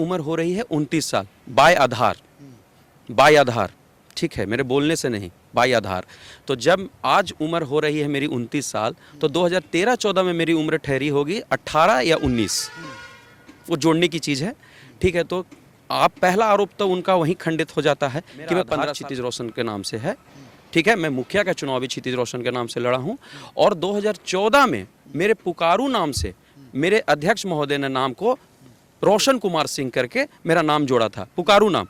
उम्र हो रही है 29 साल बाय आधार, ठीक है, मेरे बोलने से नहीं, बाय आधार। तो जब आज उम्र हो रही है मेरी 29 साल, तो 2013-14 में मेरी उम्र ठहरी होगी 18 या 19, वो जोड़ने की चीज़ है, ठीक है। तो आप पहला आरोप तो उनका वहीं खंडित हो जाता है कि मैं 15 क्षितिज रोशन के नाम से है, ठीक है। मैं मुखिया का चुनाव भी क्षितिज रोशन के नाम से लड़ा हूँ, और 2014 में मेरे पुकारू नाम से मेरे अध्यक्ष महोदय ने नाम को रोशन कुमार सिंह करके मेरा नाम जोड़ा था, पुकारू नाम,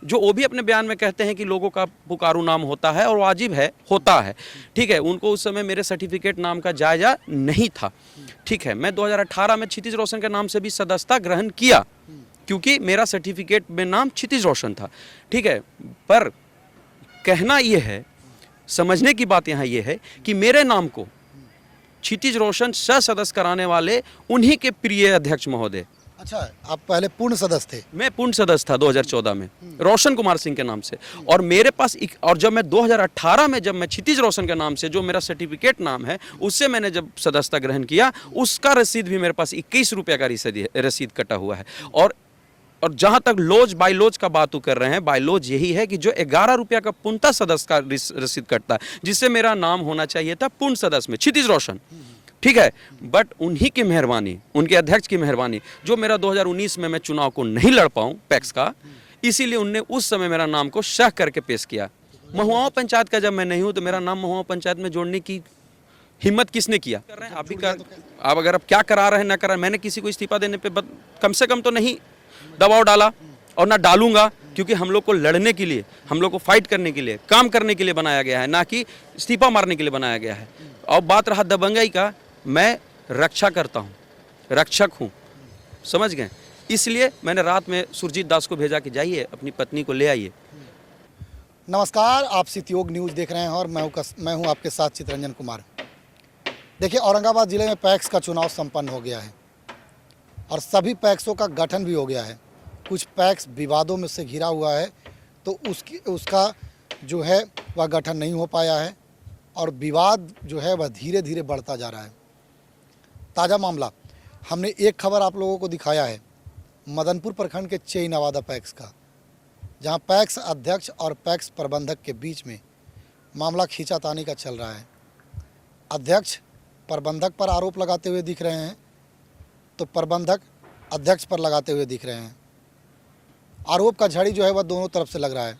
जो वो भी अपने बयान में कहते हैं कि लोगों का पुकारू नाम होता है और वाजिब है, होता है, ठीक है। उनको उस समय मेरे सर्टिफिकेट नाम का जायजा नहीं था, ठीक है। मैं 2018 में क्षितिज रोशन के नाम से भी सदस्यता ग्रहण किया, क्योंकि मेरा सर्टिफिकेट में नाम क्षितिज रोशन था, ठीक है। पर कहना यह है, समझने की बात यहाँ ये है कि मेरे नाम को क्षितिज रोशन सदस्य कराने वाले उन्हीं के प्रिय अध्यक्ष महोदय। अच्छा, आप पहले पूर्ण सदस्य थे? मैं पूर्ण सदस्य था 2014 में रोशन कुमार सिंह के नाम से, और मेरे पास और जब मैं 2018 में जब मैं क्षितिज रोशन के नाम से, जो मेरा सर्टिफिकेट नाम है, उससे मैंने जब सदस्यता ग्रहण किया, उसका रसीद भी मेरे पास 21 रुपये का रसीद कटा हुआ है। और जहां तक बाई लॉज का बात कर रहे हैं, बाई लॉज यही है कि जो 11 रुपया का पूर्णतः सदस्य का रसीद कटता है, जिससे मेरा नाम होना चाहिए था पूर्ण सदस्य में क्षितिज रोशन, ठीक है। बट उन्हीं की मेहरबानी, उनके अध्यक्ष की मेहरबानी, जो मेरा 2019 में मैं चुनाव को नहीं लड़ पाऊं पैक्स का, इसीलिए उनने उस समय मेरा नाम को शह करके पेश किया। महुआ पंचायत का जब मैं नहीं हूं, तो मेरा नाम महुआ पंचायत में जोड़ने की हिम्मत किसने किया? कर रहे हैं आप भी आप अगर आप क्या करा रहे हैं ना करा, मैंने किसी को इस्तीफा देने पे कम से कम तो नहीं दबाव डाला, और ना डालूंगा, क्योंकि हम लोग को लड़ने के लिए, हम लोग को फाइट करने के लिए, काम करने के लिए बनाया गया है, ना कि इस्तीफा मारने के लिए बनाया गया है। और बात रहा दबंगई का, मैं रक्षा करता हूँ, रक्षक हूँ, समझ गए। इसलिए मैंने रात में सुरजीत दास को भेजा कि जाइए अपनी पत्नी को ले आइए। नमस्कार, आप सितयोग न्यूज़ देख रहे हैं और मैं हूं आपके साथ चितरंजन कुमार। देखिए, औरंगाबाद ज़िले में पैक्स का चुनाव संपन्न हो गया है और सभी पैक्सों का गठन भी हो गया है। कुछ पैक्स विवादों में से घिरा हुआ है, तो उसका जो है वह गठन नहीं हो पाया है, और विवाद जो है वह धीरे धीरे बढ़ता जा रहा है। ताज़ा मामला हमने एक खबर आप लोगों को दिखाया है मदनपुर प्रखंड के चेई नवादा पैक्स का, जहां पैक्स अध्यक्ष और पैक्स प्रबंधक के बीच में मामला खींचातानी का चल रहा है। अध्यक्ष प्रबंधक पर आरोप लगाते हुए दिख रहे हैं, तो प्रबंधक अध्यक्ष पर लगाते हुए दिख रहे हैं। आरोप का झड़ी जो है वह दोनों तरफ से लग रहा है।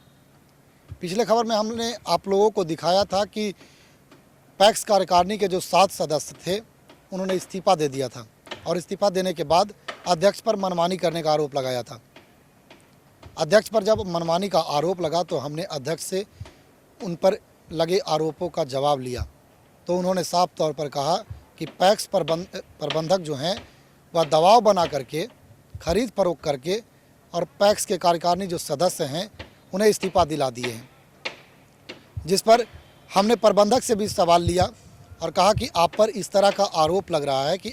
पिछले खबर में हमने आप लोगों को दिखाया था कि पैक्स कार्यकारिणी के जो 7 सदस्य थे, उन्होंने इस्तीफा दे दिया था, और इस्तीफा देने के बाद अध्यक्ष पर मनमानी करने का आरोप लगाया था। अध्यक्ष पर जब मनमानी का आरोप लगा, तो हमने अध्यक्ष से उन पर लगे आरोपों का जवाब लिया, तो उन्होंने साफ तौर पर कहा कि पैक्स प्रबंधक जो हैं वह दबाव बना करके, खरीद फरोख्त करके, और पैक्स के कार्यकारिणी जो सदस्य हैं उन्हें इस्तीफा दिला दिए हैं। जिस पर हमने प्रबंधक से भी सवाल लिया और कहा कि आप पर इस तरह का आरोप लग रहा है कि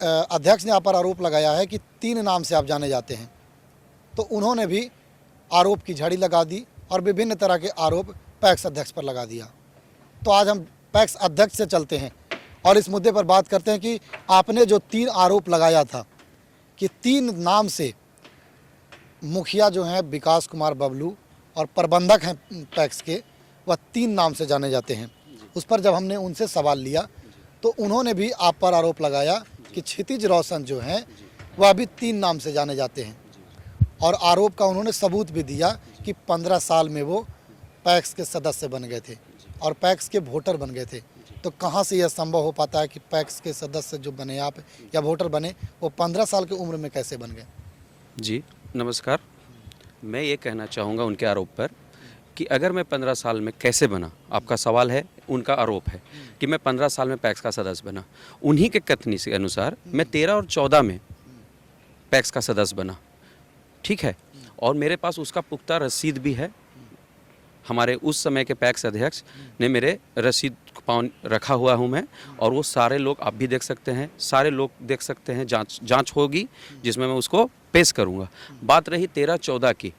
अध्यक्ष ने आप पर आरोप लगाया है कि 3 नाम से आप जाने जाते हैं, तो उन्होंने भी आरोप की झड़ी लगा दी और विभिन्न तरह के आरोप पैक्स अध्यक्ष पर लगा दिया। तो आज हम पैक्स अध्यक्ष से चलते हैं और इस मुद्दे पर बात करते हैं कि आपने जो 3 आरोप लगाया था कि 3 नाम से मुखिया जो हैं विकास कुमार बबलू और प्रबंधक हैं पैक्स के, वह 3 नाम से जाने जाते हैं। उस पर जब हमने उनसे सवाल लिया, तो उन्होंने भी आप पर आरोप लगाया कि क्षितिज रोशन जो हैं वह भी 3 नाम से जाने जाते हैं, और आरोप का उन्होंने सबूत भी दिया कि 15 साल में वो पैक्स के सदस्य बन गए थे और पैक्स के वोटर बन गए थे। तो कहाँ से यह संभव हो पाता है कि पैक्स के सदस्य जो बने आप या वोटर बने, वो 15 साल की उम्र में कैसे बन गए? जी नमस्कार, मैं ये कहना चाहूँगा उनके आरोप पर कि अगर मैं 15 साल में कैसे बना, आपका सवाल है, उनका आरोप है कि मैं 15 साल में पैक्स का सदस्य बना। उन्हीं के कथनी के अनुसार मैं 13 और 14 में पैक्स का सदस्य बना, ठीक है, और मेरे पास उसका पुख्ता रसीद भी है। हमारे उस समय के पैक्स अध्यक्ष ने मेरे रसीद रखा हुआ हूँ मैं, और वो सारे लोग आप भी देख सकते हैं, सारे लोग देख सकते हैं, जांच होगी जिसमें मैं उसको पेश करूँगा। बात रही 13-14 की,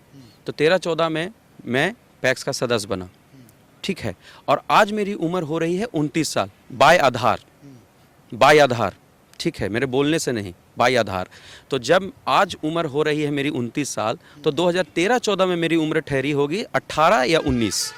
तो 13-14 में मैं पैक्स का सदस्य बना, ठीक है, और आज मेरी उम्र हो रही है 29 साल बाय आधार, ठीक है, मेरे बोलने से नहीं, बाई आधार। तो जब आज उम्र हो रही है मेरी 29 साल, तो 2013-14 में मेरी उम्र ठहरी होगी 18 या 19,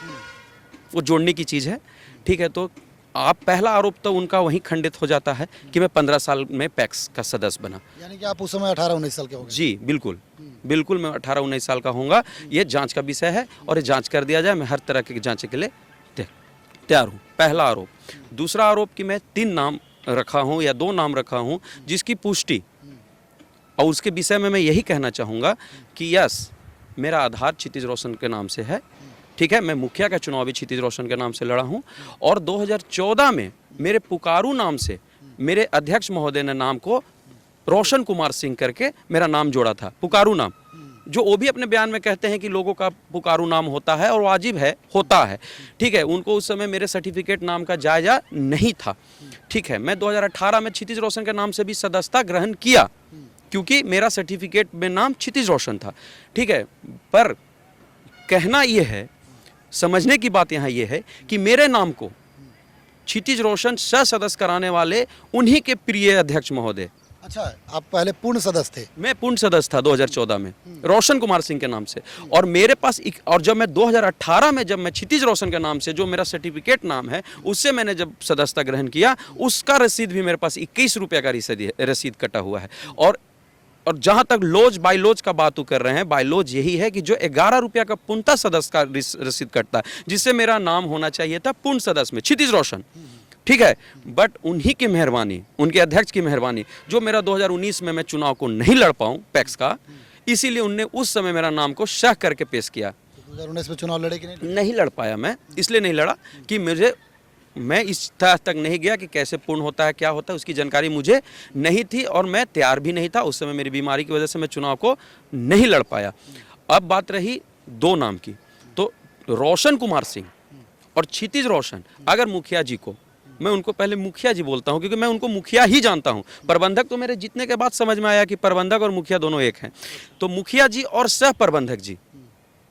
वो जोड़ने की चीज़ है। ठीक है, तो आप पहला आरोप तो उनका वहीं खंडित हो जाता है कि मैं 15 साल में पैक्स का सदस्य बना। यानी कि आप उस समय 18-19 साल के हो गए। जी बिल्कुल, बिल्कुल मैं 18-19 साल का होऊंगा। ये जांच का विषय है और ये जांच कर दिया जाए, मैं हर तरह की जांच के लिए तैयार हूँ। पहला आरोप। दूसरा आरोप कि मैं 3 नाम रखा हूँ या 2 नाम रखा हूँ जिसकी पुष्टि, और उसके विषय में मैं यही कहना चाहूँगा कि यस, मेरा आधार क्षितिज रोशन के नाम से है। ठीक है, मैं मुखिया का चुनाव भी क्षितिज रोशन के नाम से लड़ा हूँ, और 2014 में मेरे पुकारू नाम से मेरे अध्यक्ष महोदय ने नाम को रोशन कुमार सिंह करके मेरा नाम जोड़ा था, पुकारू नाम, जो वो भी अपने बयान में कहते हैं कि लोगों का पुकारू नाम होता है और वाजिब है, होता है। ठीक है, उनको उस समय मेरे सर्टिफिकेट नाम का जायजा नहीं था। ठीक है, मैं 2018 में क्षितिज रोशन के नाम से भी सदस्यता ग्रहण किया, क्योंकि मेरा सर्टिफिकेट में नाम क्षितिज रोशन था। ठीक है, पर कहना ये है, समझने की बात यहाँ ये है कि मेरे नाम को क्षितिज रोशन सदस्य कराने वाले उन्हीं के प्रिय अध्यक्ष महोदय। अच्छा, आप पहले पूर्ण सदस्य थे। मैं पूर्ण सदस्य था 2014 में रोशन कुमार सिंह के नाम से, और मेरे पास और जब मैं 2018 में जब मैं क्षितिज रोशन के नाम से, जो मेरा सर्टिफिकेट नाम है, उससे मैंने जब सदस्यता ग्रहण किया, उसका रसीद भी मेरे पास 21 रुपये का रसीद कटा हुआ है। और जहाँ तक लॉज बाई लॉज का बात कर रहे हैं, बाई लॉज यही है कि जो 11 रुपया का पूर्णतः सदस्य का रसीद कटता है, जिससे मेरा नाम होना चाहिए था पूर्ण सदस्य में क्षितिज रोशन। ठीक है, बट उन्हीं की मेहरबानी, उनके अध्यक्ष की मेहरबानी, जो मेरा 2019 में मैं चुनाव को नहीं लड़ पाऊँ पैक्स का, इसीलिए उनने उस समय मेरा नाम को शह करके पेश किया। 2019 में चुनाव लड़े कि नहीं लड़ पाया मैं, इसलिए नहीं लड़ा कि मैं इस तरह तक नहीं गया कि कैसे पूर्ण होता है, क्या होता है, उसकी जानकारी मुझे नहीं थी, और मैं तैयार भी नहीं था उस समय। मेरी बीमारी की वजह से मैं चुनाव को नहीं लड़ पाया। अब बात रही 2 नाम की, तो रोशन कुमार सिंह और क्षितिज रोशन, अगर मुखिया जी को, मैं उनको पहले मुखिया जी बोलता हूं क्योंकि मैं उनको मुखिया ही जानता हूं। प्रबंधक तो मेरे जीतने के बाद समझ में आया कि प्रबंधक और मुखिया दोनों एक हैं। तो मुखिया जी और सह प्रबंधक जी,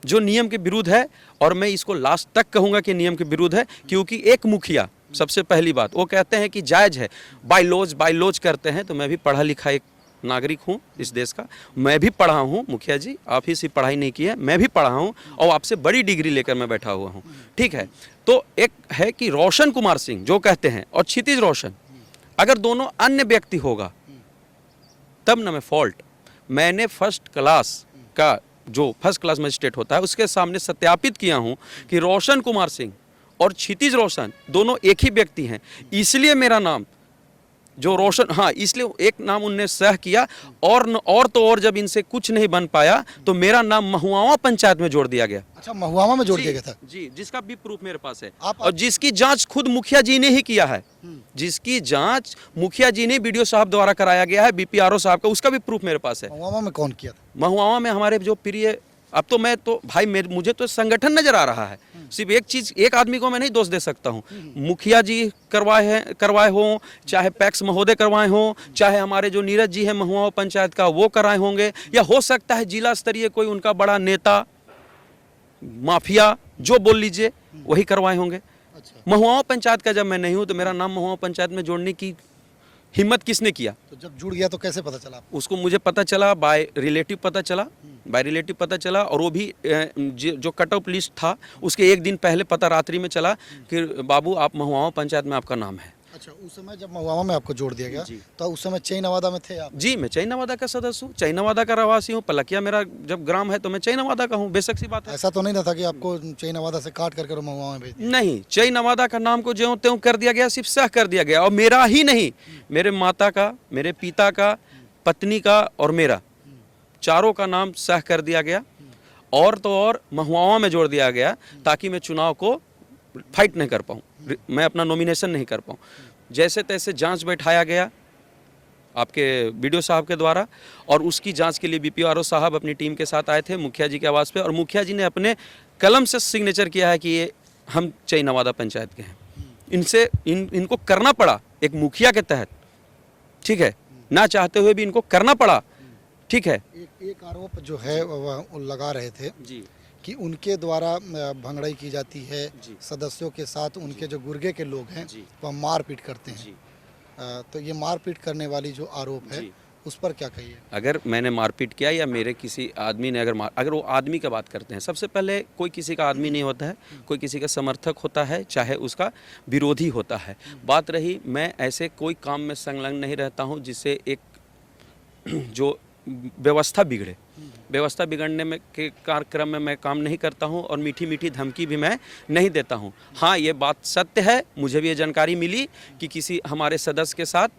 जो नियम के विरुद्ध है, और मैं इसको लास्ट तक कहूंगा कि नियम के विरुद्ध है, क्योंकि एक मुखिया, सबसे पहली बात, वो कहते हैं कि जायज है, बाई लॉज करते हैं। तो मैं भी पढ़ा लिखा एक नागरिक हूं इस देश का, मैं भी पढ़ा हूं। मुखिया जी, आप ही से पढ़ाई नहीं की है, मैं भी पढ़ा हूं, और आपसे बड़ी डिग्री लेकर मैं बैठा हुआ हूं। ठीक है, तो एक है कि रोशन कुमार सिंह जो कहते हैं और क्षितिज रोशन, अगर दोनों अन्य व्यक्ति होगा तब ना मैं फॉल्ट। मैंने फर्स्ट क्लास का, जो फर्स्ट क्लास मजिस्ट्रेट होता है, उसके सामने सत्यापित किया हूं कि रोशन कुमार सिंह और क्षितिज रोशन दोनों एक ही व्यक्ति हैं, इसलिए मेरा नाम जो रोशन, हाँ, इसलिए एक नाम उनने सह किया, और तो और जब इनसे कुछ नहीं बन पाया तो मेरा नाम महुआवा पंचायत में जोड़ दिया गया। अच्छा, महुआवा में जोड़ दिया गया था जी, जिसका भी प्रूफ मेरे पास है, आप और जिसकी जांच खुद मुखिया जी ने ही किया है, जिसकी जांच मुखिया जी ने बीडीओ साहब द्वारा कराया गया है, बीपीआरओ साहब का, उसका भी प्रूफ मेरे पास है। महुआवा में कौन किया था? महुआवा में हमारे जो प्रिय, अब तो मैं तो भाई, मुझे तो संगठन नजर आ रहा है, सिर्फ एक चीज, एक आदमी को मैं नहीं दोष दे सकता हूँ। मुखिया जी करवाए हो, चाहे पैक्स महोदय करवाए हो, चाहे हमारे जो नीरज जी हैं महुआ पंचायत का, वो कराए होंगे, या हो सकता है जिला स्तरीय कोई उनका बड़ा नेता, माफिया, जो बोल लीजिए, वही करवाए होंगे। अच्छा, महुआ पंचायत का जब मैं नहीं हूँ, तो मेरा नाम महुआ पंचायत में जोड़ने की हिम्मत किसने किया? तो जब जुड़ गया तो कैसे पता चला आपको? उसको मुझे पता चला, बाय रिलेटिव पता चला, और वो भी जो कट ऑफ लिस्ट था उसके एक दिन पहले पता रात्रि में चला कि बाबू, आप महुआवा पंचायत में आपका नाम है। अच्छा, उस समय जब महुआवा में आपको जोड़ दिया गया, तो उस समय चई नवादा में थे आप? जी, मैं चई नवादा का सदस्य हूँ, चई नवादा का रहवासी हूँ। पलकिया मेरा जब ग्राम है तो मैं चई नवादा का हूँ, बेशक सी बात है। ऐसा तो नहीं ना था कि आपको चई नवादा से काट करके महुआवा में भेज दिया? नहीं, चई नवादा का नाम को ज्यों त्यों कर दिया गया, सिर्फ सह कर दिया गया, और मेरा ही नहीं, मेरे माता का, मेरे पिता का, पत्नी का और मेरा, चारों का नाम सह कर दिया गया, और तो और महुआवा में जोड़ दिया गया, ताकि मैं चुनाव को फाइट नहीं कर पाऊँ, मैं अपना नॉमिनेशन नहीं कर पाऊँ। जैसे तैसे जांच बैठाया गया आपके बीडीओ साहब के द्वारा, और उसकी जांच के लिए बीपीआरओ साहब अपनी टीम के साथ आए थे मुखिया जी के आवास पे, और मुखिया जी ने अपने कलम से सिग्नेचर किया है कि ये हम चई नवादा पंचायत के हैं। इनको करना पड़ा एक मुखिया के तहत, ठीक है, ना चाहते हुए भी इनको करना पड़ा। ठीक है, एक आरोप जो है वह लगा रहे थे जी कि उनके द्वारा भंगड़ाई की जाती है, सदस्यों के साथ उनके जो गुर्गे के लोग हैं वह मारपीट करते हैं। तो ये मारपीट करने वाली जो आरोप है उस पर क्या कहिए? अगर मैंने मारपीट किया या मेरे किसी आदमी ने अगर वो आदमी का बात करते हैं, सबसे पहले कोई किसी का आदमी नहीं होता है, कोई किसी का समर्थक होता है, चाहे उसका विरोधी होता है। बात रही, मैं ऐसे कोई काम में संलग्न नहीं रहता हूँ जिससे एक जो व्यवस्था बिगड़े, व्यवस्था बिगड़ने में के कार्यक्रम में मैं काम नहीं करता हूं और मीठी मीठी धमकी भी मैं नहीं देता हूं। हाँ, ये बात सत्य है, मुझे भी ये जानकारी मिली कि किसी हमारे सदस्य के साथ,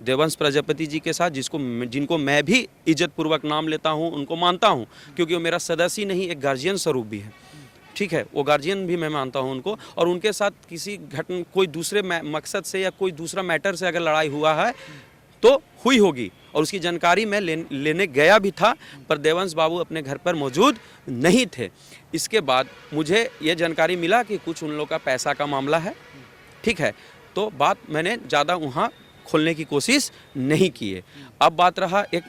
देवंश प्रजापति जी के साथ, जिनको मैं भी इज्जतपूर्वक नाम लेता हूं, उनको मानता हूं, क्योंकि वो मेरा सदस्य ही नहीं, एक गार्जियन स्वरूप भी है। ठीक है, वो गार्जियन भी मैं मानता हूं उनको, और उनके साथ किसी घटना, कोई दूसरे मकसद से या कोई दूसरा मैटर से अगर लड़ाई हुआ है तो हुई होगी, और उसकी जानकारी मैं लेने गया भी था, पर देवंश बाबू अपने घर पर मौजूद नहीं थे। इसके बाद मुझे ये जानकारी मिला कि कुछ उन लोगों का पैसा का मामला है। ठीक है, तो बात मैंने ज़्यादा वहाँ खोलने की कोशिश नहीं की है। अब बात रहा, एक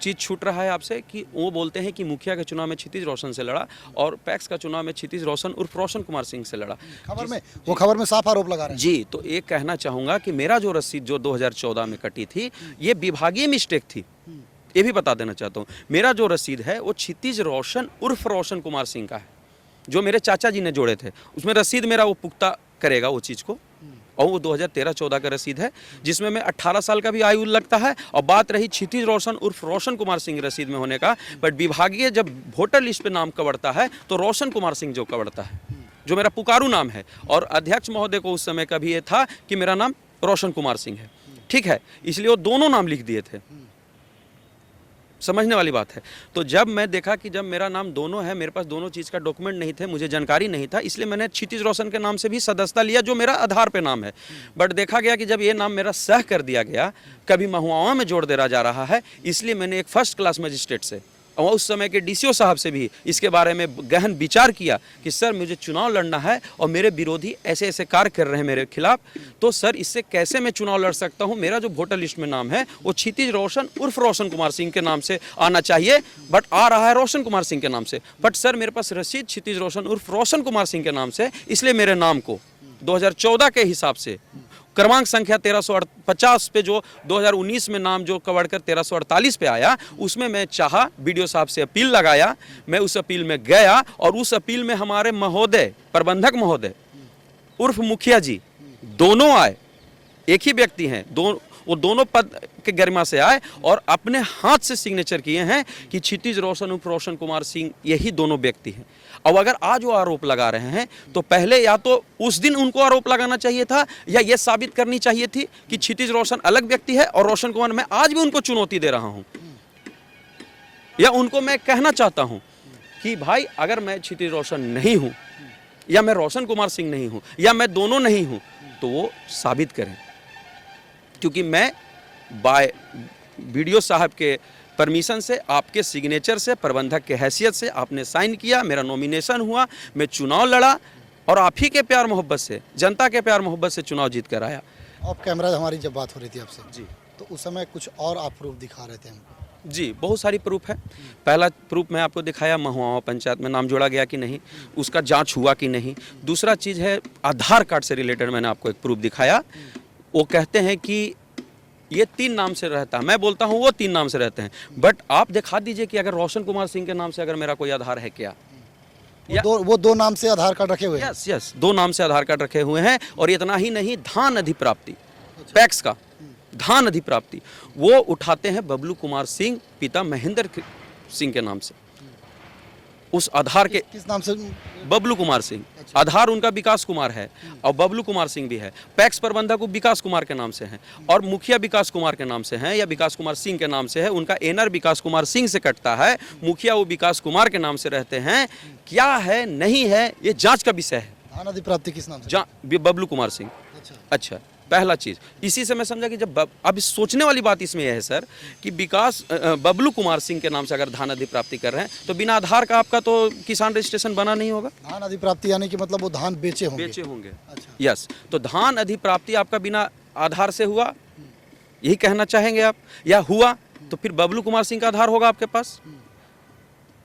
चीज़ छूट रहा है आपसे कि वो बोलते हैं कि मुखिया के चुनाव में क्षितिज रोशन से लड़ा और पैक्स का चुनाव में क्षितिज रोशन उर्फ रोशन कुमार सिंह से लड़ा। खबर में साफ आरोप लगा रहे हैं। जी, तो ये कहना चाहूँगा कि मेरा जो रसीद जो 2014 में कटी थी, ये विभागीय मिस्टेक थी, ये भी बता देना चाहता हूँ। मेरा जो रसीद है वो क्षितिज रोशन उर्फ रोशन कुमार सिंह का है, जो मेरे चाचा जी ने जोड़े थे। उसमें रसीद मेरा वो पुख्ता करेगा वो चीज़ को, और वो 2013-14 का रसीद है, जिसमें मैं 18 साल का भी आयु लगता है। और बात रही क्षितिज रोशन उर्फ रोशन कुमार सिंह रसीद में होने का, बट विभागीय जब वोटर लिस्ट पे नाम कवड़ता है तो रोशन कुमार सिंह जो कवड़ता है, जो मेरा पुकारू नाम है, और अध्यक्ष महोदय को उस समय का भी ये था कि मेरा नाम रोशन कुमार सिंह है। ठीक है, इसलिए वो दोनों नाम लिख दिए थे, समझने वाली बात है। तो जब मैं देखा कि जब मेरा नाम दोनों है, मेरे पास दोनों चीज़ का डॉक्यूमेंट नहीं थे, मुझे जानकारी नहीं था, इसलिए मैंने क्षितिज रोशन के नाम से भी सदस्यता लिया, जो मेरा आधार पे नाम है। बट देखा गया कि जब ये नाम मेरा सह कर दिया गया, कभी महुआ में जोड़ दे जा रहा है, इसलिए मैंने एक फर्स्ट क्लास मजिस्ट्रेट से और उस समय के डीसीओ साहब से भी इसके बारे में गहन विचार किया कि सर मुझे चुनाव लड़ना है और मेरे विरोधी ऐसे ऐसे कार्य कर रहे हैं मेरे खिलाफ, तो सर इससे कैसे मैं चुनाव लड़ सकता हूं। मेरा जो वोटर लिस्ट में नाम है वो क्षितिज रोशन उर्फ रोशन कुमार सिंह के नाम से आना चाहिए, बट आ रहा है रोशन कुमार सिंह के नाम से। बट सर मेरे पास रसीद क्षितिज रोशन उर्फ रोशन कुमार सिंह के नाम से, इसलिए मेरे नाम को 2014 के हिसाब से क्रमांक संख्या 1350 पे जो 2019 में नाम जो कवर कर 1348 पे आया, उसमें मैं चाहा, बीडीओ साहब से अपील लगाया, मैं उस अपील में गया, और उस अपील में हमारे महोदय, प्रबंधक महोदय उर्फ मुखिया जी दोनों आए, एक ही व्यक्ति हैं, वो दोनों पद के गरिमा से आए और अपने हाथ से सिग्नेचर किए हैं कि क्षितिज रोशन उर्फ रोशन कुमार सिंह यही दोनों व्यक्ति हैं। अब अगर आज वो आरोप लगा रहे हैं तो पहले या तो उस दिन उनको आरोप लगाना चाहिए था, या ये साबित करनी चाहिए थी कि क्षितिज रोशन अलग व्यक्ति है और रोशन कुमार, मैं आज भी उनको चुनौती दे रहा हूं, या उनको मैं कहना चाहता हूं कि भाई अगर मैं क्षितिज रोशन नहीं हूं, या मैं रोशन कुमार सिंह नहीं हूं, या मैं दोनों नहीं हूं, तो वो साबित करें, क्योंकि मैं बाय बीडीओ साहब के परमिशन से, आपके सिग्नेचर से, प्रबंधक के हैसियत से आपने साइन किया, मेरा नॉमिनेशन हुआ, मैं चुनाव लड़ा, और आप ही के प्यार मोहब्बत से, जनता के प्यार मोहब्बत से चुनाव जीत कर आया। ऑफ कैमरा हमारी जब बात हो रही थी आपसे जी, तो उस समय कुछ और आप प्रूफ दिखा रहे थे हमको। जी, बहुत सारी प्रूफ है। पहला प्रूफ मैं आपको दिखाया, महुआ पंचायत में नाम जोड़ा गया कि नहीं, उसका जांच हुआ कि नहीं। दूसरा चीज़ है आधार कार्ड से रिलेटेड, मैंने आपको एक प्रूफ दिखाया। वो कहते हैं कि ये 3 नाम से रहता है, मैं बोलता हूँ वो 3 नाम से रहते हैं, बट आप दिखा दीजिए कि अगर रोशन कुमार सिंह के नाम से अगर मेरा कोई आधार है क्या। वो दो नाम से आधार कार्ड रखे हुए हैं। यस, 2 नाम से आधार कार्ड रखे हुए हैं। और इतना ही नहीं, धान अधिप्राप्ति, पैक्स का धान अधिप्राप्ति वो उठाते हैं बबलू कुमार सिंह पिता महेंद्र सिंह के नाम से। उस आधार के किस नाम से? बबलू कुमार सिंह। आधार उनका विकास कुमार है और बबलू कुमार सिंह भी है। पैक्स प्रबंधक विकास कुमार के नाम से हैं, और मुखिया विकास कुमार के नाम से हैं, या विकास कुमार सिंह के नाम से है। उनका एनआर विकास कुमार सिंह से कटता है, मुखिया वो विकास कुमार के नाम से रहते हैं। क्या है नहीं है ये जांच का विषय है। धान अधिप्राप्ति किस नाम से? बबलू कुमार सिंह। अच्छा, पहला चीज़ इसी से मैं समझा कि जब अब सोचने वाली बात इसमें यह है सर कि विकास बबलू कुमार सिंह के नाम से अगर धान अधिप्राप्ति कर रहे हैं तो बिना आधार का आपका तो किसान रजिस्ट्रेशन बना नहीं होगा। धान अधिप्राप्ति यानी कि मतलब वो धान बेचे होंगे। अच्छा। यस, तो धान अधिप्राप्ति आपका बिना आधार से हुआ, यही कहना चाहेंगे आप, या हुआ तो फिर बबलू कुमार सिंह का आधार होगा आपके पास,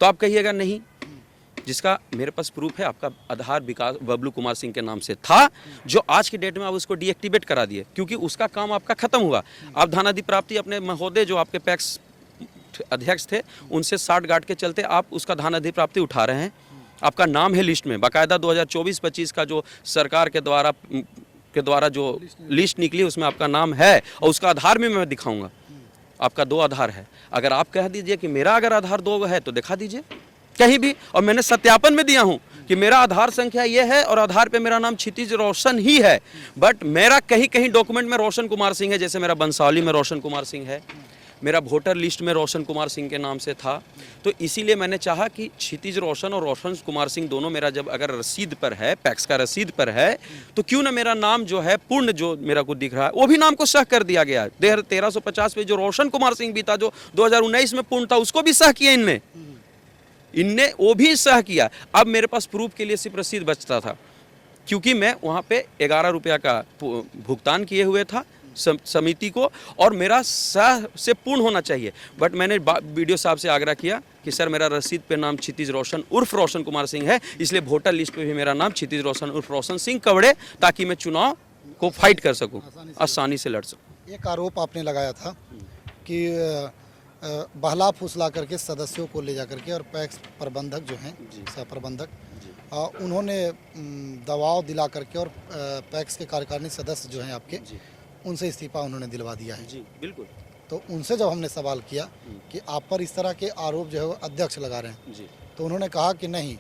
तो आप कहिएगा नहीं। जिसका मेरे पास प्रूफ है। आपका आधार विकास बबलू कुमार सिंह के नाम से था, जो आज की डेट में आप उसको डीएक्टिवेट करा दिए, क्योंकि उसका काम आपका खत्म हुआ। आप धनाधि प्राप्ति अपने महोदय जो आपके पैक्स अध्यक्ष थे उनसे 60 गांठ के चलते आप उसका धनाधि प्राप्ति उठा रहे हैं। आपका नाम है लिस्ट में, बाकायदा 2024-25 का जो सरकार के द्वारा जो लिस्ट निकली उसमें आपका नाम है, और उसका आधार भी मैं दिखाऊंगा। आपका 2 आधार है। अगर आप कह दीजिए कि मेरा अगर आधार 2 है तो दिखा दीजिए कहीं भी, और मैंने सत्यापन में दिया हूं कि मेरा आधार संख्या ये है और आधार पे मेरा नाम क्षितिज रोशन ही है, बट मेरा कहीं कहीं डॉक्यूमेंट में रोशन कुमार सिंह है। जैसे मेरा बंसावली में रोशन कुमार सिंह है, मेरा वोटर लिस्ट में रोशन कुमार सिंह के नाम से था। तो इसीलिए मैंने चाहा कि क्षितिज रोशन और रोशन कुमार सिंह दोनों मेरा जब अगर रसीद पर है, पैक्स का रसीद पर है, तो क्यों ना मेरा नाम जो है पूर्ण जो मेरा को दिख रहा है वो भी नाम को सह कर दिया गया। 1350 पे जो रोशन कुमार सिंह भी था जो 2019 में पूर्ण था, उसको भी सह किया इनने वो भी सह किया। अब मेरे पास प्रूफ के लिए सिर्फ रसीद बचता था, क्योंकि मैं वहाँ पे 11 रुपया का भुगतान किए हुए था समिति को, और मेरा सह से पूर्ण होना चाहिए। बट मैंने वीडियो साहब से आग्रह किया कि सर मेरा रसीद पे नाम क्षितिज रोशन उर्फ रोशन कुमार सिंह है, इसलिए वोटर लिस्ट पे भी मेरा नाम क्षितिज रोशन उर्फ रोशन सिंह कवड़े, ताकि मैं चुनाव को फाइट कर सकूं, आसानी से लड़ सकूं। एक आरोप आपने लगाया था कि बहला फुसला करके सदस्यों को ले जा करके, और पैक्स प्रबंधक जो हैं सह प्रबंधक उन्होंने दबाव दिला करके और पैक्स के कार्यकारिणी सदस्य जो हैं आपके उनसे इस्तीफा उन्होंने दिलवा दिया है। जी बिल्कुल। तो उनसे जब हमने सवाल किया कि आप पर इस तरह के आरोप जो है वो अध्यक्ष लगा रहे हैं जी, तो उन्होंने कहा कि नहीं,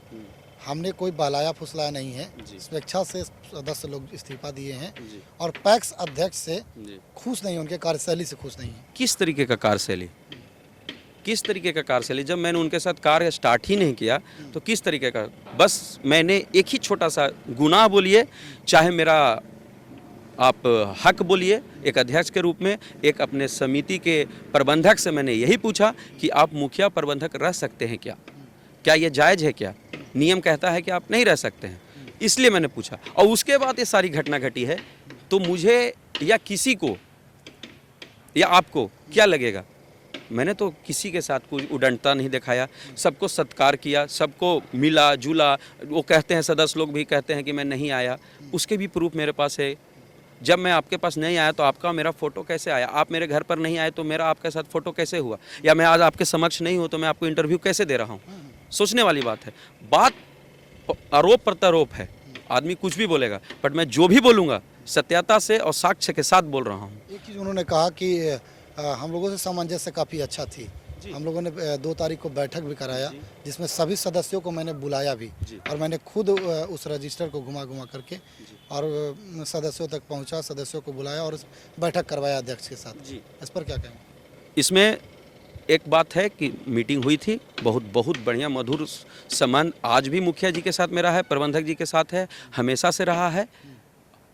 हमने कोई बहलाया फुसलाया नहीं है, जी। स्वेच्छा से सदस्य लोग इस्तीफा दिए हैं जी। और पैक्स अध्यक्ष से जी। खुश नहीं, उनके कार्यशैली से खुश नहीं है। किस तरीके का कार्यशैली, किस तरीके का कार्यशैली? जब मैंने उनके साथ कार्य स्टार्ट ही नहीं किया तो किस तरीके का? बस मैंने एक ही छोटा सा गुनाह बोलिए, चाहे मेरा आप हक बोलिए, एक अध्यक्ष के रूप में, एक अपने समिति के प्रबंधक से मैंने यही पूछा कि आप मुखिया प्रबंधक रह सकते हैं क्या, क्या ये जायज़ है? क्या नियम कहता है कि आप नहीं रह सकते हैं? इसलिए मैंने पूछा, और उसके बाद ये सारी घटना घटी है। तो मुझे या किसी को या आपको क्या लगेगा? मैंने तो किसी के साथ कोई उड़नता नहीं दिखाया, सबको सत्कार किया, सबको मिला जुला। वो कहते हैं, सदस्य लोग भी कहते हैं कि मैं नहीं आया, उसके भी प्रूफ मेरे पास है। जब मैं आपके पास नहीं आया तो आपका मेरा फ़ोटो कैसे आया? आप मेरे घर पर नहीं आए तो मेरा आपके साथ फ़ोटो कैसे हुआ? या मैं आज आपके समक्ष नहीं हूँ तो मैं आपको इंटरव्यू कैसे दे रहा हूँ? सोचने वाली बात है। बात आरोप प्रत्यारोप है, आदमी कुछ भी बोलेगा, बट मैं जो भी बोलूँगा सत्यता से और साक्ष्य के साथ बोल रहा हूँ। एक चीज़ उन्होंने कहा कि हम लोगों से सामंजस्य काफ़ी अच्छा थी। हम लोगों ने 2 तारीख को बैठक भी कराया, जिसमें सभी सदस्यों को मैंने बुलाया भी, और मैंने खुद उस रजिस्टर को घुमा घुमा करके और सदस्यों तक पहुंचा, सदस्यों को बुलाया और बैठक करवाया अध्यक्ष के साथ। इस पर क्या कहें? इसमें एक बात है कि मीटिंग हुई थी, बहुत बढ़िया मधुर संबंध आज भी मुखिया जी के साथ मेरा है, प्रबंधक जी के साथ है, हमेशा से रहा है।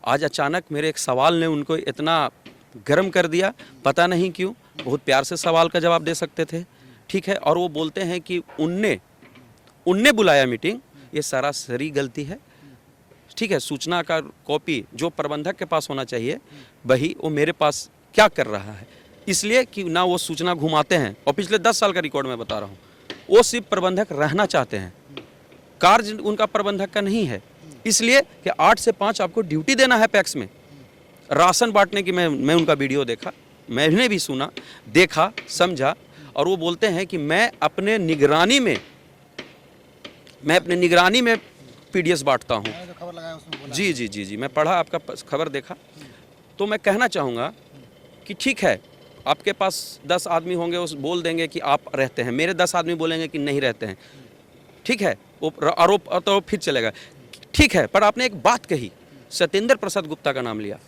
आज अचानक मेरे एक सवाल ने उनको इतना गर्म कर दिया, पता नहीं क्यों। बहुत प्यार से सवाल का जवाब दे सकते थे, ठीक है, और वो बोलते हैं कि उनने बुलाया मीटिंग, ये सरासरी गलती है, ठीक है। सूचना का कॉपी जो प्रबंधक के पास होना चाहिए वही वो मेरे पास क्या कर रहा है, इसलिए कि ना वो सूचना घुमाते हैं। और पिछले 10 साल का रिकॉर्ड मैं बता रहा हूँ, वो सिर्फ प्रबंधक रहना चाहते हैं, कार्य उनका प्रबंधक का नहीं है। इसलिए कि 8 से 5 आपको ड्यूटी देना है पैक्स में, राशन बांटने की। मैं उनका वीडियो देखा, मैंने भी सुना, देखा, समझा, और वो बोलते हैं कि मैं अपने निगरानी में पीडीएस बांटता हूँ। जो खबर लगाया उसमें बोला। जी जी जी जी, मैं पढ़ा, आपका खबर देखा। तो मैं कहना चाहूँगा कि ठीक है, आपके पास 10 आदमी होंगे, उस बोल देंगे कि आप रहते हैं, मेरे 10 आदमी बोलेंगे कि नहीं रहते हैं, ठीक है, वो आरोप तो फिर चलेगा, ठीक है। पर आपने एक बात कही, सत्येंद्र प्रसाद गुप्ता का नाम लिया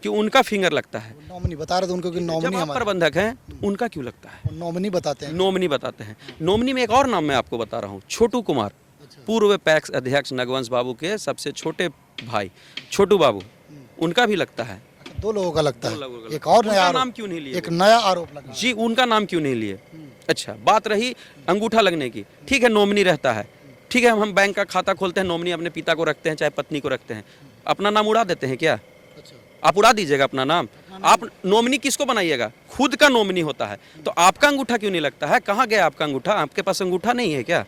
कि उनका फिंगर लगता है। नॉमिनी बता रहे थे उनको कि नॉमिनी जब आप हमारा, प्रबंधक हैं, उनका क्यों लगता है? नॉमिनी बताते हैं। नॉमिनी बताते हैं। नॉमिनी में एक और नाम मैं आपको बता रहा हूँ, छोटू कुमार, पूर्व पैक्स अध्यक्ष नगवंश बाबू के सबसे छोटे भाई छोटू बाबू, उनका भी लगता है। 2 लोगों का लगता है। लगता एक और है। नया उनका नाम आरोप, क्यों नहीं लिए? एक नया आरोप लगा। जी, उनका नाम क्यों नहीं लिए? अच्छा, बात रही अंगूठा लगने की, ठीक है, नॉमिनी रहता है, ठीक है। हम बैंक का खाता खोलते हैं, नॉमिनी अपने पिता को रखते हैं, चाहे पत्नी को रखते हैं, अपना नाम उड़ा देते हैं क्या? आप उड़ा दीजिएगा अपना नाम। आप नॉमिनी किसको बनाइएगा? खुद का नॉमिनी होता है, तो आपका अंगूठा क्यों नहीं लगता है? कहाँ गया आपका अंगूठा? आपके पास अंगूठा नहीं है क्या?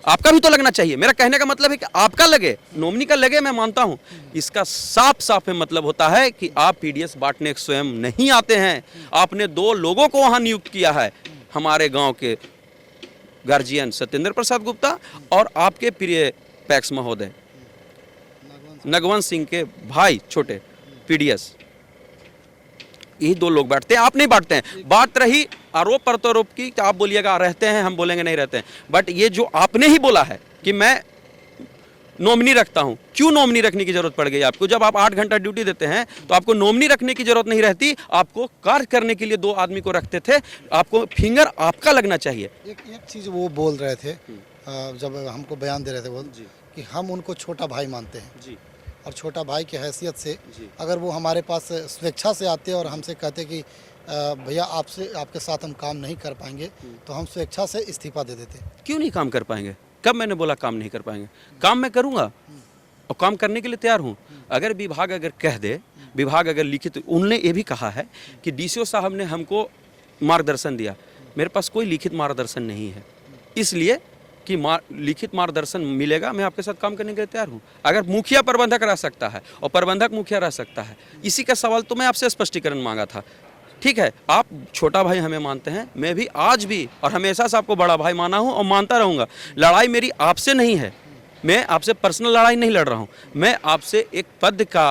आपका भी तो लगना चाहिए। मेरा कहने का मतलब है कि आपका लगे, नॉमिनी का लगे, मैं मानता हूं। इसका साफ साफ में मतलब होता है कि आप पीडीएस बांटने स्वयं नहीं आते हैं। आपने 2 लोगों को वहां नियुक्त किया है, हमारे गांव के गार्जियन सत्येंद्र प्रसाद गुप्ता और आपके प्रिय पैक्स महोदय नगवंत सिंह के भाई छोटे पीडीएस। यही 2 लोग बांटते हैं, आप नहीं बांटते हैं। बात रही आरोप प्रत्यारोप की, तो आप बोलिएगा रहते हैं, हम बोलेंगे नहीं रहते हैं। बट ये जो आपने ही बोला है कि मैं नॉमिनी रखता हूं, क्यों नॉमिनी रखने की जरूरत पड़ गई आपको? जब आप 8 घंटा ड्यूटी देते हैं तो आपको नॉमिनी रखने की जरूरत नहीं रहती। आपको कार्य करने के लिए 2 आदमी को रखते थे। आपको फिंगर आपका लगना चाहिए। एक चीज़ वो बोल रहे थे जब हमको बयान दे रहे थे वो कि हम उनको छोटा भाई मानते हैं जी और छोटा भाई की हैसियत से जी। अगर वो हमारे पास स्वेच्छा से आते और हमसे कहते कि भैया आपके साथ हम काम नहीं कर पाएंगे, तो हम स्वेच्छा से इस्तीफा दे देते। क्यों नहीं काम कर पाएंगे? कब मैंने बोला काम नहीं कर पाएंगे? काम मैं करूंगा और काम करने के लिए तैयार हूं। अगर विभाग अगर कह दे, विभाग अगर लिखित, उन्होंने ये भी कहा है कि डीसीओ साहब ने हमको मार्गदर्शन दिया। मेरे पास कोई लिखित मार्गदर्शन नहीं है, इसलिए कि लिखित मार्गदर्शन मिलेगा, मैं आपके साथ काम करने के लिए तैयार हूँ। अगर मुखिया प्रबंधक रह सकता है और प्रबंधक मुखिया रह सकता है, इसी का सवाल तो मैं आपसे स्पष्टीकरण मांगा था। ठीक है, आप छोटा भाई हमें मानते हैं, मैं भी आज भी और हमेशा से आपको बड़ा भाई माना हूँ और मानता रहूँगा। लड़ाई मेरी आपसे नहीं है, मैं आपसे पर्सनल लड़ाई नहीं लड़ रहा हूँ। मैं आपसे एक पद का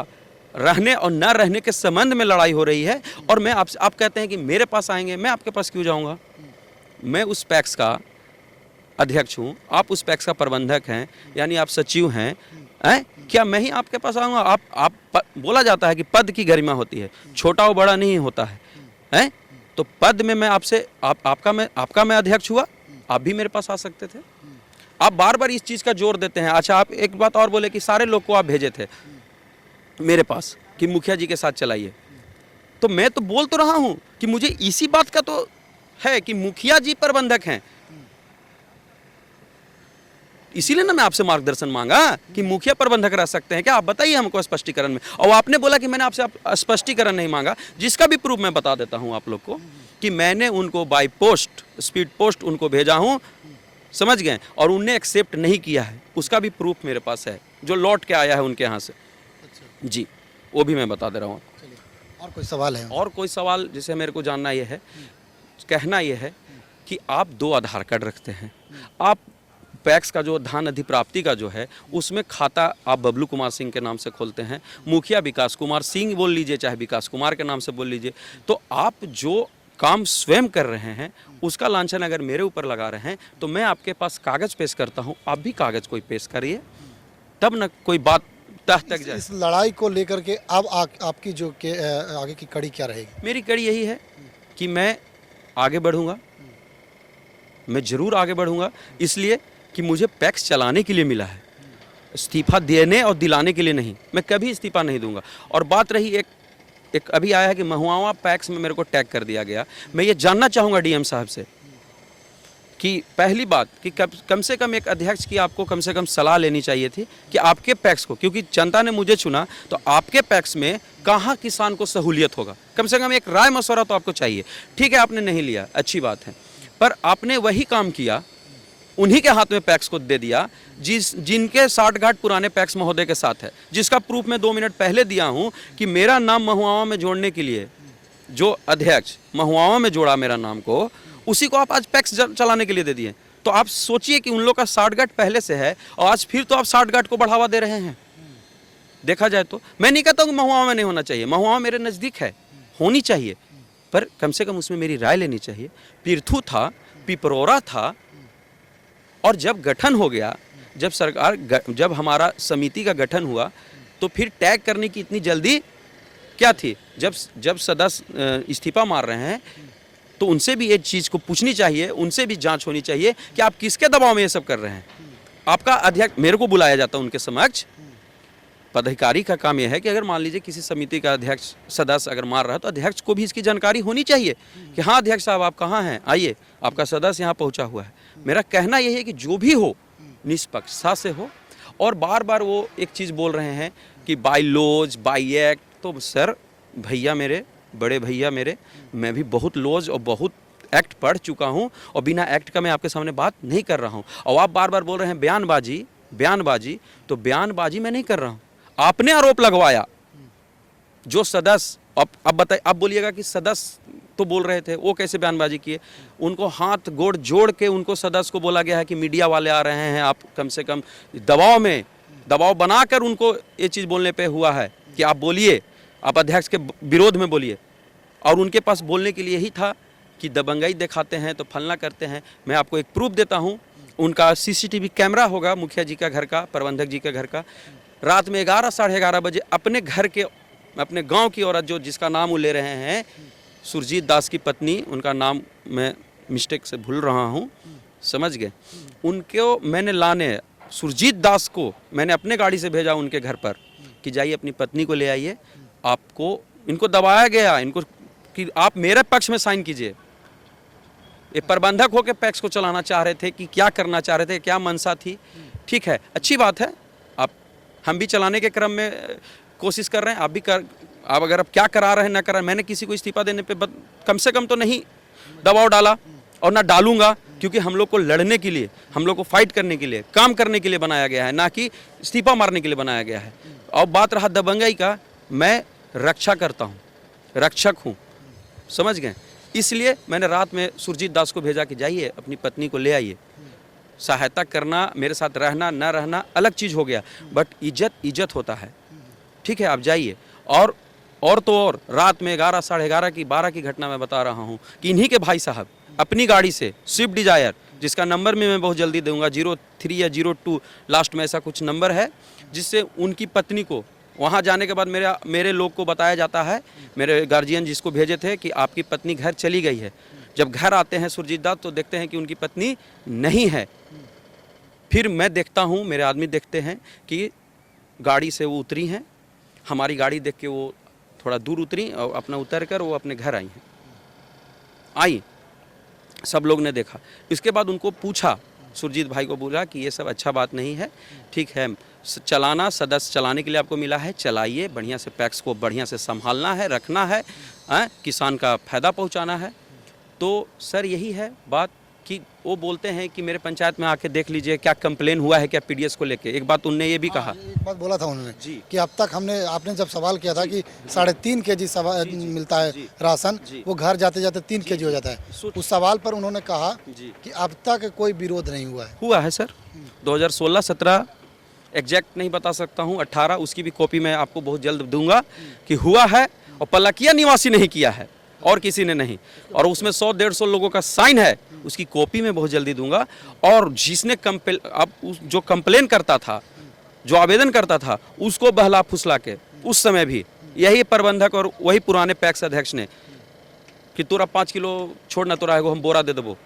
रहने और न रहने के संबंध में लड़ाई हो रही है। और मैं आपसे, आप कहते हैं कि मेरे पास आएंगे, मैं आपके पास क्यों जाऊँगा? मैं उस पैक्स का अध्यक्ष हूँ, आप उस पैक्स का प्रबंधक हैं, यानी आप सचिव हैं। क्या मैं ही आपके पास आऊँगा? आप बोला जाता है कि पद की गरिमा होती है, छोटा और बड़ा नहीं होता है। तो पद में मैं आपसे आपका मैं अध्यक्ष हुआ, आप भी मेरे पास आ सकते थे। आप बार बार इस चीज़ का जोर देते हैं। अच्छा, आप एक बात और बोले कि सारे लोग को आप भेजे थे मेरे पास कि मुखिया जी के साथ चलाइए। तो मैं तो बोल तो रहा हूँ कि मुझे इसी बात का तो है कि मुखिया जी प्रबंधक हैं, इसीलिए ना मैं आपसे मार्गदर्शन मांगा कि मुखिया प्रबंधक रह सकते हैं क्या? आप बताइए हमको स्पष्टीकरण में। और आपने बोला कि मैंने आपसे स्पष्टीकरण नहीं मांगा, जिसका भी प्रूफ मैं बता देता हूं आप लोग को कि मैंने उनको बाय पोस्ट, स्पीड पोस्ट उनको भेजा हूं, समझ गए, और उनने एक्सेप्ट नहीं किया है। उसका भी प्रूफ मेरे पास है, जो लौट के आया है उनके यहाँ से। जी, वो भी मैं बता दे रहा हूँ। और कोई सवाल है? और कोई सवाल जिसे मेरे को जानना ये है, कहना ये है कि आप 2 आधार कार्ड रखते हैं। आप पैक्स का जो धान अधिप्राप्ति का जो है, उसमें खाता आप बबलू कुमार सिंह के नाम से खोलते हैं, मुखिया विकास कुमार सिंह बोल लीजिए, चाहे विकास कुमार के नाम से बोल लीजिए। तो आप जो काम स्वयं कर रहे हैं उसका लांछन अगर मेरे ऊपर लगा रहे हैं, तो मैं आपके पास कागज़ पेश करता हूं, आप भी कागज़ कोई पेश करिए, तब न कोई बात तह तक जाए। इस लड़ाई को लेकर के अब आपकी जो आगे की कड़ी क्या रहेगी? मेरी कड़ी यही है कि मैं आगे बढ़ूंगा, मैं ज़रूर आगे बढ़ूंगा, इसलिए कि मुझे पैक्स चलाने के लिए मिला है, इस्तीफा देने और दिलाने के लिए नहीं। मैं कभी इस्तीफा नहीं दूंगा। और बात रही एक अभी आया है कि महुआ पैक्स में मेरे को टैग कर दिया गया। मैं ये जानना चाहूँगा डीएम साहब से कि पहली बात कि कम से कम एक अध्यक्ष की आपको कम से कम सलाह लेनी चाहिए थी कि आपके पैक्स को, क्योंकि जनता ने मुझे चुना, तो आपके पैक्स में कहाँ किसान को सहूलियत होगा, कम से कम एक राय मशवरा तो आपको चाहिए। ठीक है, आपने नहीं लिया, अच्छी बात है, पर आपने वही काम किया, उन्हीं के हाथ में पैक्स को दे दिया जिनके 60 गांठ पुराने पैक्स महोदय के साथ है, जिसका प्रूफ मैं 2 मिनट पहले दिया हूं कि मेरा नाम महुआ में जोड़ने के लिए जो अध्यक्ष महुआ में जोड़ा मेरा नाम को, उसी को आप आज पैक्स चलाने के लिए दे दिए। तो आप सोचिए कि उन लोग का 60 गांठ पहले से है और आज फिर तो आप 60 गांठ को बढ़ावा दे रहे हैं। देखा जाए तो मैं नहीं कहता हूँ कि महुआ में नहीं होना चाहिए, महुआ मेरे नज़दीक है, होनी चाहिए, पर कम से कम उसमें मेरी राय लेनी चाहिए। पिरथू था, पिपरोरा था, और जब गठन हो गया, जब हमारा समिति का गठन हुआ, तो फिर टैग करने की इतनी जल्दी क्या थी? जब सदस्य इस्तीफा मार रहे हैं तो उनसे भी एक चीज़ को पूछनी चाहिए, उनसे भी जांच होनी चाहिए कि आप किसके दबाव में ये सब कर रहे हैं। आपका अध्यक्ष, मेरे को बुलाया जाता उनके समक्ष, पदाधिकारी का काम यह है कि अगर मान लीजिए किसी समिति का अध्यक्ष सदस्य अगर मार रहा है तो अध्यक्ष को भी इसकी जानकारी होनी चाहिए कि हाँ अध्यक्ष साहब आप कहाँ हैं, आइए, आपका सदस्य यहाँ पहुँचा हुआ है। मेरा कहना यही है कि जो भी हो निष्पक्षता से हो। और बार बार वो एक चीज़ बोल रहे हैं कि बाई लॉज, बाई एक्ट, तो सर भैया मेरे, बड़े भैया मेरे, मैं भी बहुत लॉज और बहुत एक्ट पढ़ चुका हूँ और बिना एक्ट का मैं आपके सामने बात नहीं कर रहा हूँ। और आप बार बार बोल रहे हैं बयानबाजी बयानबाजी, तो बयानबाजी मैं नहीं कर रहा हूँ। आपने आरोप लगवाया, जो सदस्य अब बताइए, आप बोलिएगा कि सदस्य तो बोल रहे थे, वो कैसे बयानबाजी किए? उनको हाथ गोड़ जोड़ के उनको सदस्य को बोला गया है कि मीडिया वाले आ रहे हैं, आप कम से कम दबाव बनाकर उनको ये चीज़ बोलने पे हुआ है कि आप बोलिए, आप अध्यक्ष के विरोध में बोलिए। और उनके पास बोलने के लिए ही था कि दबंगाई दिखाते हैं तो फलना करते हैं। मैं आपको एक प्रूफ देता हूँ, उनका सीसीटीवी कैमरा होगा मुखिया जी का घर का, प्रबंधक जी के घर का, रात में 11 साढ़े 11 बजे अपने घर के, अपने गांव की औरत जो जिसका नाम वो ले रहे हैं, सुरजीत दास की पत्नी, उनका नाम मैं मिस्टेक से भूल रहा हूँ, समझ गए, उनको मैंने लाने, सुरजीत दास को मैंने अपने गाड़ी से भेजा उनके घर पर कि जाइए अपनी पत्नी को ले आइए। आपको इनको दबाया गया, इनको कि आप मेरे पक्ष में साइन कीजिए। ये प्रबंधक होकर पैक्स को चलाना चाह रहे थे कि क्या करना चाह रहे थे, क्या मंशा थी। ठीक है, अच्छी बात है, हम भी चलाने के क्रम में कोशिश कर रहे हैं, आप भी आप अगर आप क्या करा रहे हैं ना करा, मैंने किसी को इस्तीफा देने पे कम से कम तो नहीं दबाव डाला और ना डालूंगा, क्योंकि हम लोग को लड़ने के लिए, हम लोग को फाइट करने के लिए, काम करने के लिए बनाया गया है, ना कि इस्तीफा मारने के लिए बनाया गया है। और बात रहा दबंगाई का, मैं रक्षा करता हूँ, रक्षक हूँ, समझ गए। इसलिए मैंने रात में सुरजीत दास को भेजा कि जाइए अपनी पत्नी को ले आइए। सहायता करना, मेरे साथ रहना ना रहना अलग चीज़ हो गया, बट इज्जत होता है। ठीक है, आप जाइए। और तो और रात में 11 साढ़े 11 की 12 की घटना मैं बता रहा हूँ कि इन्हीं के भाई साहब अपनी गाड़ी से स्विफ्ट डिजायर, जिसका नंबर भी मैं बहुत जल्दी दूंगा, 03 या 02 लास्ट में ऐसा कुछ नंबर है, जिससे उनकी पत्नी को वहाँ जाने के बाद मेरे लोग को बताया जाता है, मेरे गार्जियन जिसको भेजे थे कि आपकी पत्नी घर चली गई है। जब घर आते हैं सुरजीत दास तो देखते हैं कि उनकी पत्नी नहीं है। फिर मैं देखता हूँ, मेरे आदमी देखते हैं कि गाड़ी से वो उतरी हैं, हमारी गाड़ी देख के वो थोड़ा दूर उतरी और अपना उतर कर वो अपने घर आई, सब लोग ने देखा। इसके बाद उनको पूछा, सुरजीत भाई को बोला कि ये सब अच्छा बात नहीं है, ठीक है, चलाना सदस्य चलाने के लिए आपको मिला है, चलाइए, बढ़िया से पैक्स को बढ़िया से संभालना है, रखना है, किसान का फायदा पहुंचाना है। तो सर यही है बात कि वो बोलते हैं कि मेरे पंचायत में आके देख लीजिए क्या कंप्लेन हुआ है क्या पीडीएस को लेके। एक बात उनने ये भी कहा, एक बात बोला था उन्होंने जी कि अब तक आपने जब सवाल किया था कि 3.5 kg मिलता है राशन, वो घर जाते जाते 3 kg हो जाता है, उस सवाल पर उन्होंने कहा कि अब तक कोई विरोध नहीं हुआ है सर। 2016-17 एग्जैक्ट नहीं बता सकता हूँ, 18 उसकी भी कॉपी मैं आपको बहुत जल्द दूंगा कि हुआ है, और पलकिया निवासी नहीं किया है और किसी ने नहीं, और उसमें 100-150 लोगों का साइन है, उसकी कॉपी मैं बहुत जल्दी दूंगा। और जिसने जो कंप्लेन करता था, जो आवेदन करता था, उसको बहला फुसला के उस समय भी यही प्रबंधक और वही पुराने पैक्स अध्यक्ष ने कि तोरा 5 किलो छोड़ना, तोरा एगो हम बोरा दे देबो।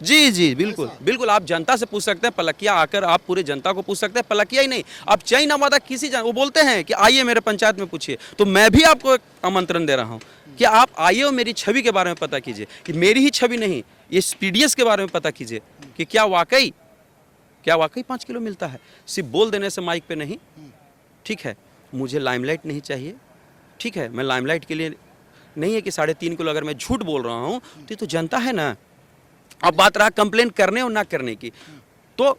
जी बिल्कुल बिल्कुल, आप जनता से पूछ सकते हैं, पलकिया आकर आप पूरे जनता को पूछ सकते हैं, पलकिया ही नहीं, आप चैन नवादा किसी वो बोलते हैं कि आइए मेरे पंचायत में पूछिए, तो मैं भी आपको एक आमंत्रण दे रहा हूँ कि आप आइए और मेरी छवि के बारे में पता कीजिए, कि मेरी ही छवि नहीं, ये पीडीएस के बारे में पता कीजिए कि क्या वाकई 5 किलो मिलता है, सिर्फ बोल देने से माइक पे नहीं। ठीक है, मुझे लाइमलाइट नहीं चाहिए, ठीक है, मैं लाइमलाइट के लिए नहीं है कि 3.5 किलो अगर मैं झूठ बोल रहा हूँ तो ये तो जनता है ना। अब बात रहा कंप्लेन करने और ना करने की, तो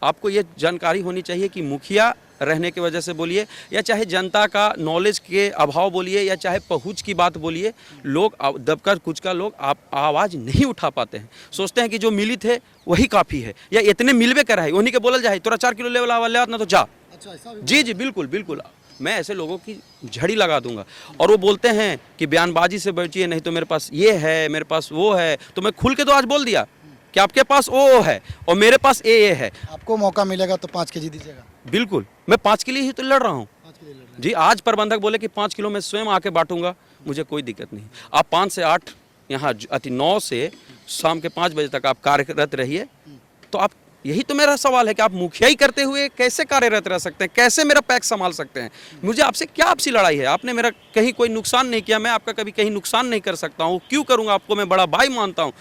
आपको ये जानकारी होनी चाहिए कि मुखिया रहने की वजह से बोलिए, या चाहे जनता का नॉलेज के अभाव बोलिए, या चाहे पहुंच की बात बोलिए, लोग दबकर कुचका लोग आप आवाज़ नहीं उठा पाते हैं, सोचते हैं कि जो मिली थे वही काफ़ी है, या इतने मिलवे कर है उन्हीं के बोलल जाए तोरा 4 किलो लेवल आवा ले ना तो जा। जी बिल्कुल, मैं ऐसे लोगों की झड़ी लगा दूंगा। और वो बोलते हैं कि बयानबाजी से बचिए, नहीं तो मेरे पास ये है, मेरे पास वो है, तो मैं खुल के तो आज बोल दिया कि आपके पास ओ है और मेरे पास ये है। आपको मौका मिलेगा तो 5 kg दीजिएगा? बिल्कुल, मैं 5 के लिए ही तो लड़ रहा हूँ जी। आज प्रबंधक बोले कि 5 किलो मैं स्वयं आके बांटूंगा, मुझे कोई दिक्कत नहीं। आप 5 से 8 यहाँ 9 से शाम के 5 बजे तक आप कार्यरत रहिए। तो आप, यही तो मेरा सवाल है कि आप मुखियाई करते हुए कैसे कार्यरत रह सकते हैं, कैसे मेरा पैक्स संभाल सकते हैं? मुझे आपसे क्या आपसी लड़ाई है? आपने मेरा कहीं कोई नुकसान नहीं किया, मैं आपका कभी कहीं नुकसान नहीं कर सकता हूँ, क्यों करूँगा? आपको मैं बड़ा भाई मानता हूँ।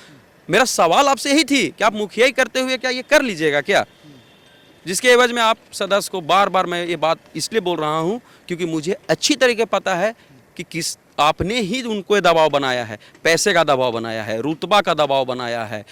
मेरा सवाल आपसे यही थी कि आप मुखियाई करते हुए क्या ये कर लीजिएगा क्या? जिसके एवज में आप सदस्य को बार बार मैं ये बात इसलिए बोल रहा हूँ क्योंकि मुझे अच्छी तरीके पता है कि किस आपने ही उनको दबाव बनाया है, पैसे का दबाव बनाया है, रुतबा का दबाव बनाया है।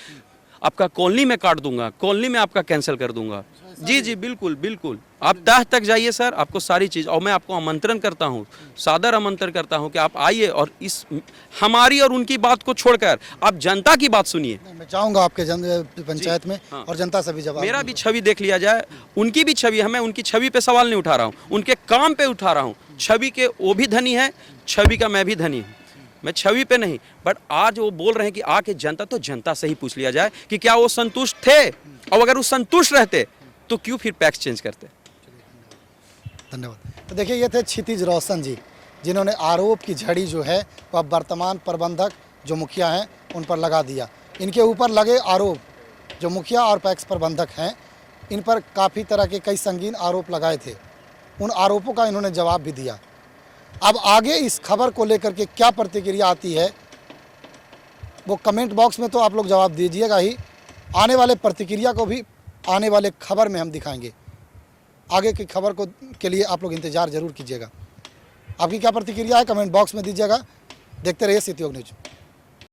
आपका कॉलोनी में काट दूंगा, कॉलोनी में आपका कैंसिल कर दूंगा। जी जी बिल्कुल बिल्कुल, आप तह तक जाइए सर, आपको सारी चीज़। और मैं आपको आमंत्रण करता हूँ, सादर आमंत्रण करता हूँ कि आप आइए और इस हमारी और उनकी बात को छोड़कर आप जनता की बात सुनिए। मैं चाहूँगा आपके पंचायत में हाँ। और जनता से भी जवाब मेरा भी छवि देख लिया जाए, उनकी भी छवि है। मैं उनकी छवि पे सवाल नहीं उठा रहा हूँ, उनके काम पे उठा रहा हूँ। छवि के वो भी धनी है, छवि का मैं भी धनी हूँ, मैं छवि पे नहीं। बट आज वो बोल रहे हैं कि आके जनता, तो जनता से ही पूछ लिया जाए कि क्या वो संतुष्ट थे, और अगर वो संतुष्ट रहते तो क्यों फिर पैक्स चेंज करते। धन्यवाद। तो देखिए, ये थे क्षितिज रोशन जी, जिन्होंने आरोप की झड़ी जो है वह वर्तमान प्रबंधक जो मुखिया हैं उन पर लगा दिया। इनके ऊपर लगे आरोप, जो मुखिया और पैक्स प्रबंधक हैं, इन पर काफ़ी तरह के कई संगीन आरोप लगाए थे। उन आरोपों का इन्होंने जवाब भी दिया। अब आगे इस खबर को लेकर के क्या प्रतिक्रिया आती है, वो कमेंट बॉक्स में तो आप लोग जवाब दीजिएगा ही, आने वाले प्रतिक्रिया को भी आने वाले खबर में हम दिखाएंगे। आगे की खबर को के लिए आप लोग इंतज़ार ज़रूर कीजिएगा। आपकी क्या प्रतिक्रिया है कमेंट बॉक्स में दीजिएगा। देखते रहिए सिटी न्यूज़।